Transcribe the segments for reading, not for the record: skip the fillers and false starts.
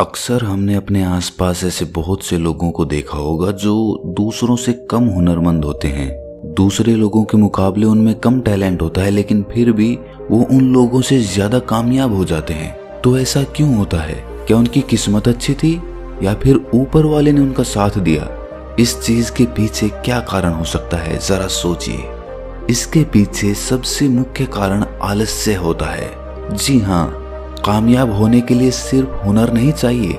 अक्सर हमने अपने आसपास ऐसे बहुत से लोगों को देखा होगा जो दूसरों से कम हुनरमंद होते हैं। दूसरे लोगों के मुकाबले उनमें कम टैलेंट होता है, लेकिन फिर भी वो उन लोगों से ज्यादा कामयाब हो जाते हैं। तो ऐसा क्यों होता है? क्या उनकी किस्मत अच्छी थी या फिर ऊपर वाले ने उनका साथ दिया? इस चीज के पीछे क्या कारण हो सकता है, जरा सोचिए। इसके पीछे सबसे मुख्य कारण आलस्य होता है। जी हाँ, कामयाब होने के लिए सिर्फ हुनर नहीं चाहिए,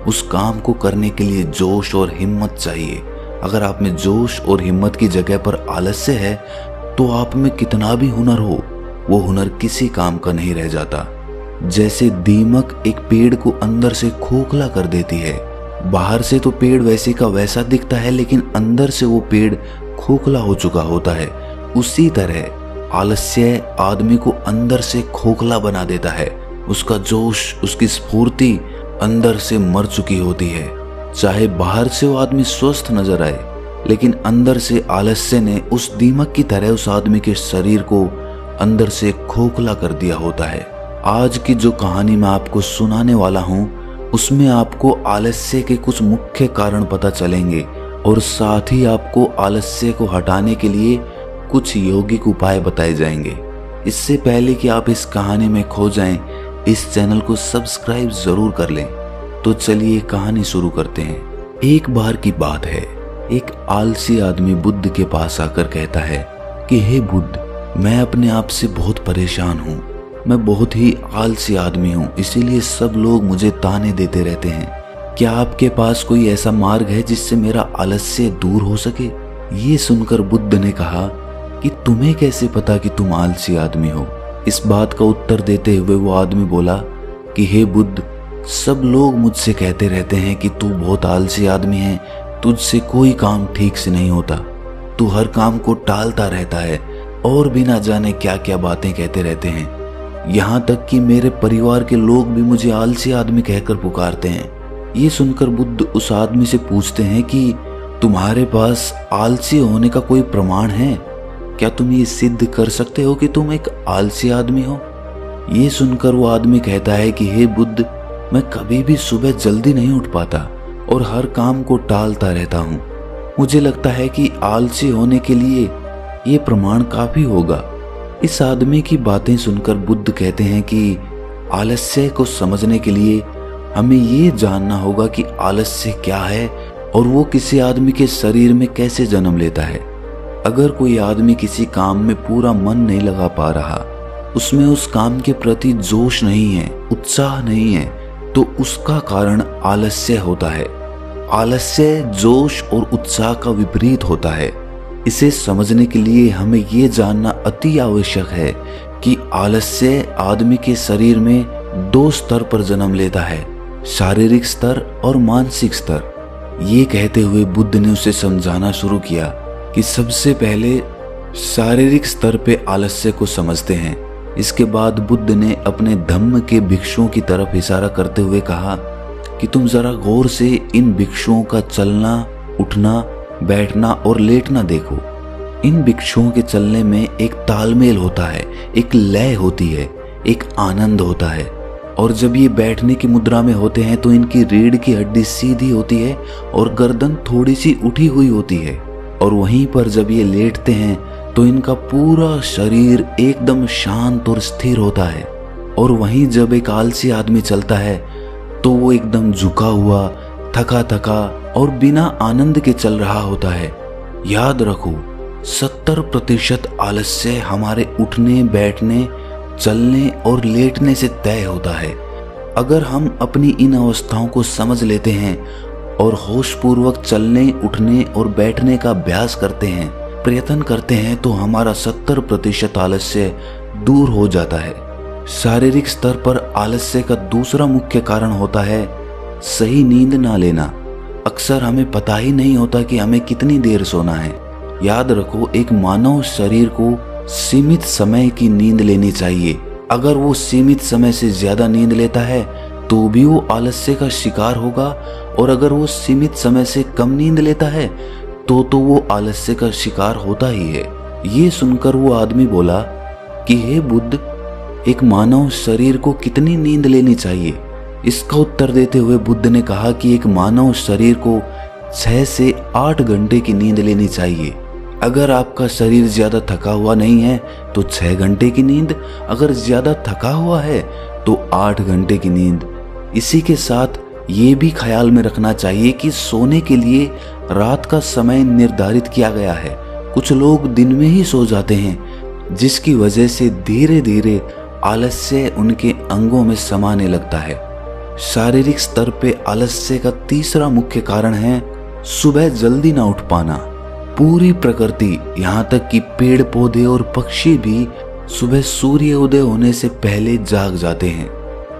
उस काम को करने के लिए जोश और हिम्मत चाहिए। अगर आप में जोश और हिम्मत की जगह पर आलस्य है तो आप में कितना भी हुनर हो, वो हुनर किसी काम का नहीं रह जाता। जैसे दीमक एक पेड़ को अंदर से खोखला कर देती है। बाहर से तो पेड़ वैसे का वैसा दिखता है, लेकिन अंदर से वो पेड़ खोखला हो चुका होता है। उसी तरह आलस्य आदमी को अंदर से खोखला बना देता है। उसका जोश, उसकी स्फूर्ति अंदर से मर चुकी होती है। चाहे बाहर से वो आदमी स्वस्थ नजर आए, लेकिन अंदर से आलस्य ने उस दीमक की तरह उस आदमी के शरीर को अंदर से खोखला कर दिया होता है। आज की जो कहानी मैं आपको सुनाने वाला हूँ, उसमें आपको आलस्य के कुछ मुख्य कारण पता चलेंगे और साथ ही आपको आलस्य को हटाने के लिए कुछ यौगिक उपाय बताए जाएंगे। इससे पहले कि आप इस कहानी में खो जाएं, इस चैनल को सब्सक्राइब जरूर कर लें। तो चलिए कहानी शुरू करते हैं। एक बार की बात है, एक आलसी आदमी बुद्ध के पास आकर कहता है कि हे बुद्ध, मैं अपने आप से बहुत परेशान हूँ। मैं बहुत ही आलसी आदमी हूँ, इसीलिए सब लोग मुझे ताने देते रहते हैं। क्या आपके पास कोई ऐसा मार्ग है जिससे मेरा आलस्य दूर हो सके? ये सुनकर बुद्ध ने कहा कि तुम्हें कैसे पता कि तुम आलसी आदमी हो? इस बात का उत्तर देते हुए वो आदमी बोला कि हे बुद्ध, सब लोग मुझसे कहते रहते हैं कि तू बहुत आलसी आदमी है, तुझसे कोई काम ठीक से नहीं होता, तू हर काम को टालता रहता है और भी ना जाने क्या क्या बातें कहते रहते हैं। यहाँ तक कि मेरे परिवार के लोग भी मुझे आलसी आदमी कहकर पुकारते हैं। ये सुनकर बुद्ध उस आदमी से पूछते हैं कि तुम्हारे पास आलसी होने का कोई प्रमाण है? क्या तुम ये सिद्ध कर सकते हो कि तुम एक आलसी आदमी हो? ये सुनकर वो आदमी कहता है कि हे बुद्ध, मैं कभी भी सुबह जल्दी नहीं उठ पाता और हर काम को टालता रहता हूँ। मुझे लगता है कि आलसी होने के लिए ये प्रमाण काफी होगा। इस आदमी की बातें सुनकर बुद्ध कहते हैं कि आलस्य को समझने के लिए हमें ये जानना होगा कि आलस्य क्या है और वो किसी आदमी के शरीर में कैसे जन्म लेता है। अगर कोई आदमी किसी काम में पूरा मन नहीं लगा पा रहा, उसमें उस काम के प्रति जोश नहीं है, उत्साह नहीं है, तो उसका कारण आलस्य होता है। आलस्य जोश और उत्साह का विपरीत होता है। इसे समझने के लिए हमें ये जानना अति आवश्यक है कि आलस्य आदमी के शरीर में दो स्तर पर जन्म लेता है, शारीरिक स्तर और मानसिक स्तर। ये कहते हुए बुद्ध ने उसे समझाना शुरू किया कि सबसे पहले शारीरिक स्तर पे आलस्य को समझते हैं। इसके बाद बुद्ध ने अपने धम्म के भिक्षुओं की तरफ इशारा करते हुए कहा कि तुम जरा गौर से इन भिक्षुओं का चलना, उठना, बैठना और लेटना देखो। इन भिक्षुओं के चलने में एक तालमेल होता है, एक लय होती है, एक आनंद होता है। और जब ये बैठने की मुद्रा में होते हैं तो इनकी रीढ़ की हड्डी सीधी होती है और गर्दन थोड़ी सी उठी हुई होती है। और वहीं पर जब ये लेटते हैं तो इनका पूरा शरीर एकदम शांत और स्थिर होता है। और वहीं जब एक आलसी आदमी चलता है तो वो एकदम झुका हुआ, थका थका और बिना आनंद के चल रहा होता है। याद रखो, 70% आलस्य हमारे उठने, बैठने, चलने और लेटने से तय होता है। अगर हम अपनी इन अवस्थाओं को समझ लेते हैं और होशपूर्वक चलने, उठने और बैठने का अभ्यास करते हैं, प्रयत्न करते हैं, तो हमारा 70% आलस्य दूर हो जाता है। शारीरिक स्तर पर आलस्य का दूसरा मुख्य कारण होता है सही नींद ना लेना। अक्सर हमें पता ही नहीं होता कि हमें कितनी देर सोना है। याद रखो, एक मानव शरीर को सीमित समय की नींद लेनी चाहिए। अगर वो सीमित समय से ज्यादा नींद लेता है तो भी वो आलस्य का शिकार होगा, और अगर वो सीमित समय से कम नींद लेता है तो वो आलस्य का शिकार होता ही है। ये सुनकर वो आदमी बोला कि हे बुद्ध, एक मानव शरीर को कितनी नींद लेनी चाहिए? इसका उत्तर देते हुए बुद्ध ने कहा कि एक मानव शरीर को 6 से 8 घंटे की नींद लेनी चाहिए। अगर आपका शरीर ज्यादा थका हुआ नहीं है तो 6 घंटे की नींद, अगर ज्यादा थका हुआ है तो 8 घंटे की नींद। इसी के साथ ये भी ख्याल में रखना चाहिए कि सोने के लिए रात का समय निर्धारित किया गया है। कुछ लोग दिन में ही सो जाते हैं, जिसकी वजह से धीरे धीरे आलस्य उनके अंगों में समाने लगता है। शारीरिक स्तर पे आलस्य का तीसरा मुख्य कारण है सुबह जल्दी ना उठ पाना। पूरी प्रकृति, यहाँ तक कि पेड़ पौधे और पक्षी भी सुबह सूर्य उदय होने से पहले जाग जाते हैं।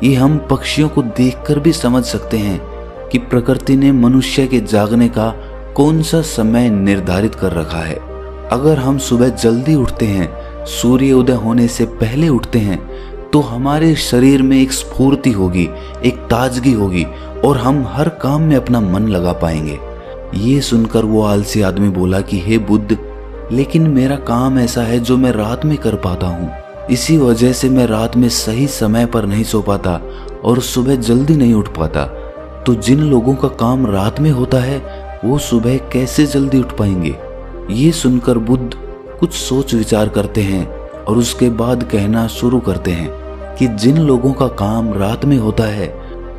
ये हम पक्षियों को देखकर भी समझ सकते हैं कि प्रकृति ने मनुष्य के जागने का कौन सा समय निर्धारित कर रखा है। अगर हम सुबह जल्दी उठते हैं, सूर्य उदय होने से पहले उठते हैं, तो हमारे शरीर में एक स्फूर्ति होगी, एक ताजगी होगी और हम हर काम में अपना मन लगा पाएंगे। ये सुनकर वो आलसी आदमी बोला कि हे बुद्ध, लेकिन मेरा काम ऐसा है जो मैं रात में कर पाता हूँ। इसी वजह से मैं रात में सही समय पर नहीं सो पाता और सुबह जल्दी नहीं उठ पाता। तो जिन लोगों का काम रात में होता है वो सुबह कैसे जल्दी उठ पाएंगे? ये सुनकर बुद्ध कुछ सोच विचार करते हैं और उसके बाद कहना शुरू करते हैं कि जिन लोगों का काम रात में होता है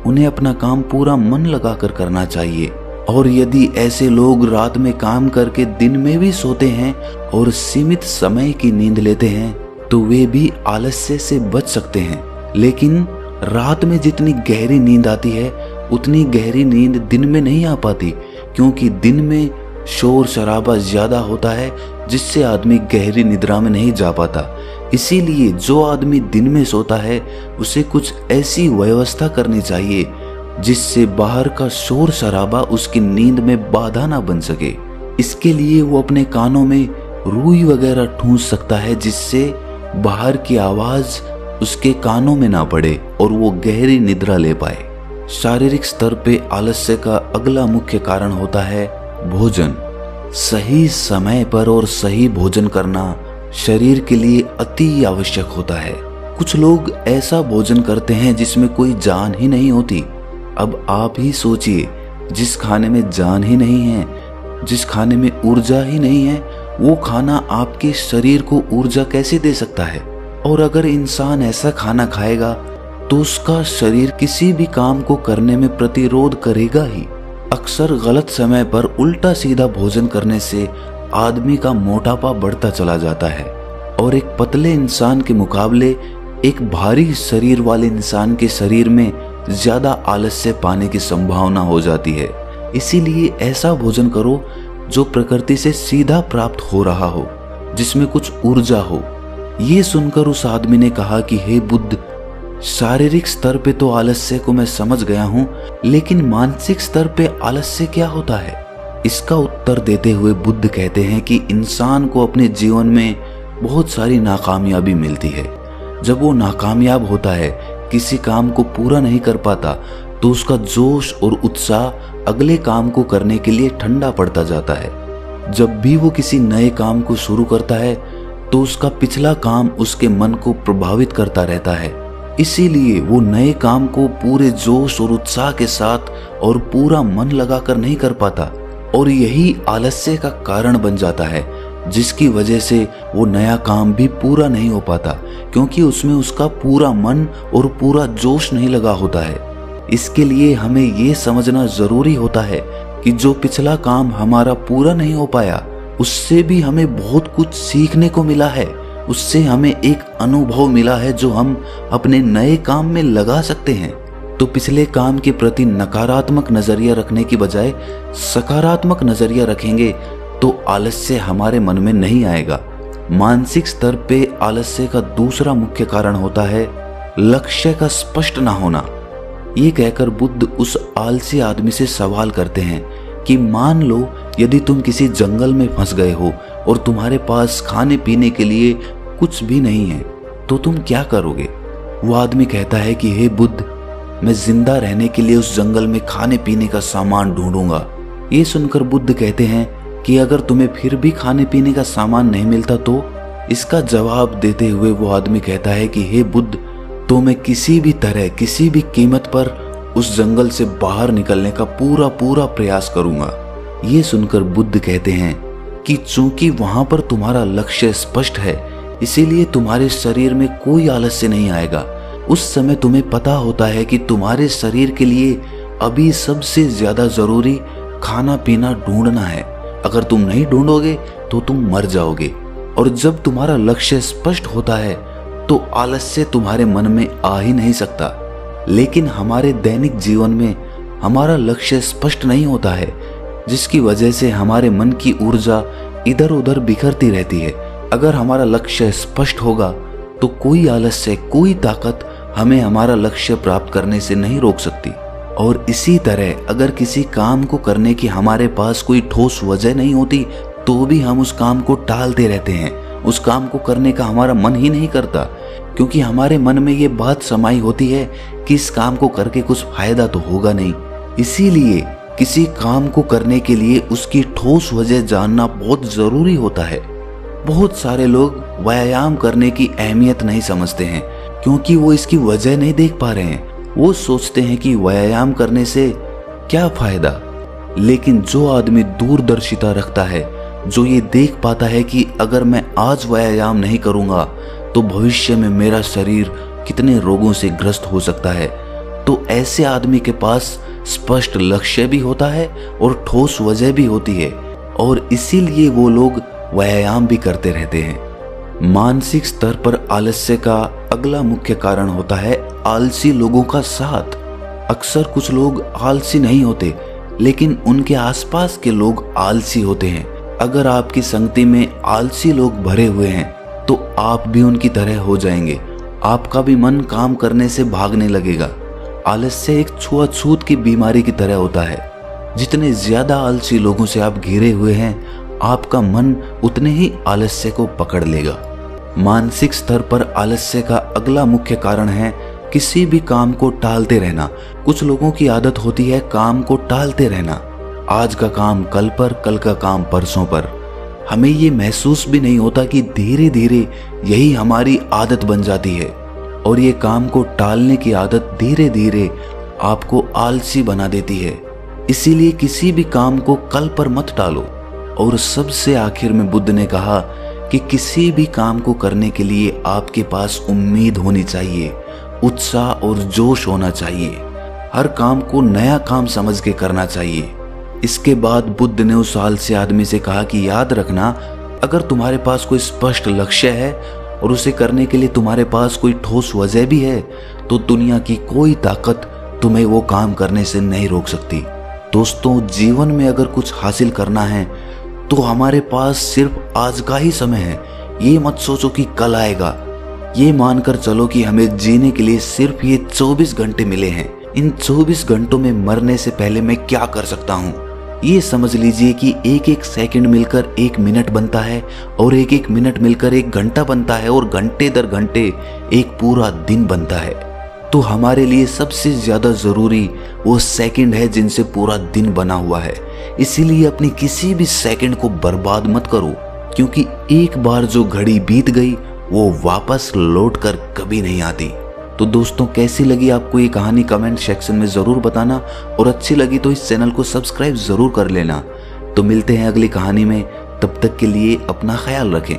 उन्हें अपना काम पूरा मन लगाकर करना चाहिए, और यदि ऐसे लोग रात में काम करके दिन में भी सोते हैं और सीमित समय की नींद लेते हैं तो वे भी आलस्य से बच सकते हैं। लेकिन रात में जितनी गहरी नींद आती है उतनी गहरी नींद दिन में नहीं आ पाती, क्योंकि दिन में शोर शराबा ज्यादा होता है जिससे आदमी गहरी निद्रा में नहीं जा पाता। इसीलिए जो आदमी दिन में सोता है उसे कुछ ऐसी व्यवस्था करनी चाहिए जिससे बाहर का शोर शराबा उसकी नींद में बाधा ना बन सके। इसके लिए वो अपने कानों में रुई वगैरह ठूंस सकता है जिससे बाहर की आवाज उसके कानों में ना पड़े और वो गहरी निद्रा ले पाए। शारीरिक स्तर पे आलस्य का अगला मुख्य कारण होता है भोजन। सही समय पर और सही भोजन करना शरीर के लिए अति आवश्यक होता है। कुछ लोग ऐसा भोजन करते हैं जिसमें कोई जान ही नहीं होती। अब आप ही सोचिए, जिस खाने में जान ही नहीं है, जिस खाने में ऊर्जा ही नहीं है, वो खाना आपके शरीर को ऊर्जा कैसे दे सकता है? और अगर इंसान ऐसा खाना खाएगा तो उसका शरीर किसी भी काम को करने में प्रतिरोध करेगा ही। अक्सर गलत समय पर उल्टा सीधा भोजन करने से आदमी का मोटापा बढ़ता चला जाता है और एक पतले इंसान के मुकाबले एक भारी शरीर वाले इंसान के शरीर में ज्यादा आलस्य पाने की संभावना हो जाती है। इसीलिए ऐसा भोजन करो जो प्रकृति से सीधा प्राप्त हो रहा हो, जिसमें कुछ ऊर्जा हो। ये सुनकर उस आदमी ने कहा कि हे बुद्ध, शारीरिक स्तर पे तो आलस्य को मैं समझ गया हूँ, लेकिन मानसिक स्तर पे आलस्य क्या होता है? इसका उत्तर देते हुए बुद्ध कहते हैं कि इंसान को अपने जीवन में बहुत सारी नाकामयाबी मिलती है। जब वो नाकामयाब होता है, किसी काम को पूरा नहीं कर पाता, तो उसका जोश और उत्साह अगले काम को करने के लिए ठंडा पड़ता जाता है। जब भी वो किसी नए काम को शुरू करता है तो उसका पिछला काम उसके मन को प्रभावित करता रहता है। इसीलिए वो नए काम को पूरे जोश और उत्साह के साथ और पूरा मन लगाकर नहीं कर पाता, और यही आलस्य का कारण बन जाता है, जिसकी वजह से वो नया काम भी पूरा नहीं हो पाता, क्योंकि उसमें उसका पूरा मन और पूरा जोश नहीं लगा होता है। इसके लिए हमें ये समझना जरूरी होता है कि जो पिछला काम हमारा पूरा नहीं हो पाया, उससे भी हमें बहुत कुछ सीखने को मिला है। उससे हमें एक अनुभव मिला है जो हम अपने नए काम में लगा सकते हैं। तो पिछले काम के प्रति नकारात्मक नजरिया रखने की बजाय सकारात्मक नजरिया रखेंगे तो आलस्य हमारे मन में नहीं आएगा। मानसिक स्तर पे आलस्य का दूसरा मुख्य कारण होता है लक्ष्य का स्पष्ट ना होना। ये कहकर बुद्ध उस आलसी आदमी से सवाल करते हैं कि मान लो यदि तुम किसी जंगल में फंस गए हो और तुम्हारे पास खाने पीने के लिए कुछ भी नहीं है, तो तुम क्या करोगे? वो आदमी कहता है कि हे बुद्ध, मैं जिंदा रहने के लिए उस जंगल में खाने पीने का सामान ढूंढूंगा। ये सुनकर बुद्ध कहते हैं कि अगर तुम्हें फिर भी खाने पीने का सामान नहीं मिलता तो? इसका जवाब देते हुए वो आदमी कहता है कि हे बुद्ध, तो मैं किसी भी तरह, किसी भी कीमत पर उस जंगल से बाहर निकलने का पूरा पूरा प्रयास करूंगा। ये सुनकर बुद्ध कहते हैं कि चूंकि वहां पर तुम्हारा लक्ष्य स्पष्ट है, इसीलिए तुम्हारे शरीर में कोई आलस्य नहीं आएगा। उस समय तुम्हें पता होता है कि तुम्हारे शरीर के लिए अभी सबसे ज्यादा जरूरी खाना पीना ढूंढना है। अगर तुम नहीं ढूंढोगे तो तुम मर जाओगे। और जब तुम्हारा लक्ष्य स्पष्ट होता है तो आलस्य तुम्हारे मन में आ ही नहीं सकता। लेकिन हमारे दैनिक जीवन में हमारा लक्ष्य स्पष्ट नहीं होता है, जिसकी वजह से हमारे मन की ऊर्जा इधर उधर बिखरती रहती है। अगर हमारा लक्ष्य स्पष्ट होगा तो कोई आलस्य, कोई ताकत हमें हमारा लक्ष्य प्राप्त करने से नहीं रोक सकती। और इसी तरह अगर किसी काम को करने की हमारे पास कोई ठोस वजह नहीं होती तो भी हम उस काम को टालते रहते हैं। उस काम को करने का हमारा मन ही नहीं करता, क्योंकि हमारे मन में ये बात समाई होती है कि इस काम को करके कुछ फायदा तो होगा नहीं। इसीलिए किसी काम को करने के लिए उसकी ठोस वजह जानना बहुत जरूरी होता है। बहुत सारे लोग व्यायाम करने की अहमियत नहीं समझते हैं, क्योंकि वो इसकी वजह नहीं देख पा रहे हैं। वो सोचते हैं कि व्यायाम करने से क्या फायदा। लेकिन जो आदमी दूरदर्शिता रखता है, जो ये देख पाता है कि अगर मैं आज व्यायाम नहीं करूंगा तो भविष्य में मेरा शरीर कितने रोगों से ग्रस्त हो सकता है, तो ऐसे आदमी के पास स्पष्ट लक्ष्य भी होता है और ठोस वजह भी होती है, और इसीलिए वो लोग व्यायाम भी करते रहते हैं। मानसिक स्तर पर आलस्य का अगला मुख्य कारण होता है आलसी लोगों का साथ। अक्सर कुछ लोग आलसी नहीं होते, लेकिन उनके आसपास के लोग आलसी होते हैं। अगर आपकी संगति में आलसी लोग भरे हुए हैं तो आप भी उनकी तरह हो जाएंगे। आपका भी मन काम करने से भागने लगेगा। आलस्य एक छुआछूत की बीमारी की तरह होता है। जितने ज्यादा आलसी लोगों से आप घिरे हुए हैं, आपका मन उतने ही आलस्य को पकड़ लेगा। मानसिक स्तर पर आलस्य का अगला मुख्य कारण है किसी भी काम को टालते रहना। कुछ लोगों की आदत होती है काम को टालते रहना। आज का काम कल पर, कल का काम परसों पर। हमें ये महसूस भी नहीं होता कि धीरे धीरे यही हमारी आदत बन जाती है, और ये काम को टालने की आदत धीरे धीरे आपको आलसी बना देती है। इसीलिए किसी भी काम को कल पर मत टालो। और सबसे आखिर में बुद्ध ने कहा कि किसी भी काम को करने के लिए आपके पास उम्मीद होनी चाहिए, उत्साह और जोश होना चाहिए। हर काम को नया काम समझ के करना चाहिए। इसके बाद बुद्ध ने उस आलसी आदमी से कहा कि याद रखना, अगर तुम्हारे पास कोई स्पष्ट लक्ष्य है और उसे करने के लिए तुम्हारे पास कोई ठोस वजह भी है, तो दुनिया की कोई ताकत तुम्हें वो काम करने से नहीं रोक सकती। दोस्तों, जीवन में अगर कुछ हासिल करना है तो हमारे पास सिर्फ आज का ही समय है। ये मत सोचो कि कल आएगा। ये मानकर चलो कि हमें जीने के लिए सिर्फ ये 24 घंटे मिले हैं। इन 24 घंटों में मरने से पहले मैं क्या कर सकता हूँ, ये समझ लीजिए कि एक एक सेकंड मिलकर एक मिनट बनता है, और एक एक मिनट मिलकर एक घंटा बनता है, और घंटे दर घंटे एक पूरा दिन बनता है। तो हमारे लिए सबसे ज्यादा जरूरी वो सेकंड है जिनसे पूरा दिन बना हुआ है। इसीलिए अपनी किसी भी सेकंड को बर्बाद मत करो, क्योंकि एक बार जो घड़ी बीत गई वो वापस लौट कर कभी नहीं आती। तो दोस्तों, कैसी लगी आपको ये कहानी कमेंट सेक्शन में जरूर बताना, और अच्छी लगी तो इस चैनल को सब्सक्राइब जरूर कर लेना। तो मिलते हैं अगली कहानी में, तब तक के लिए अपना ख्याल रखें।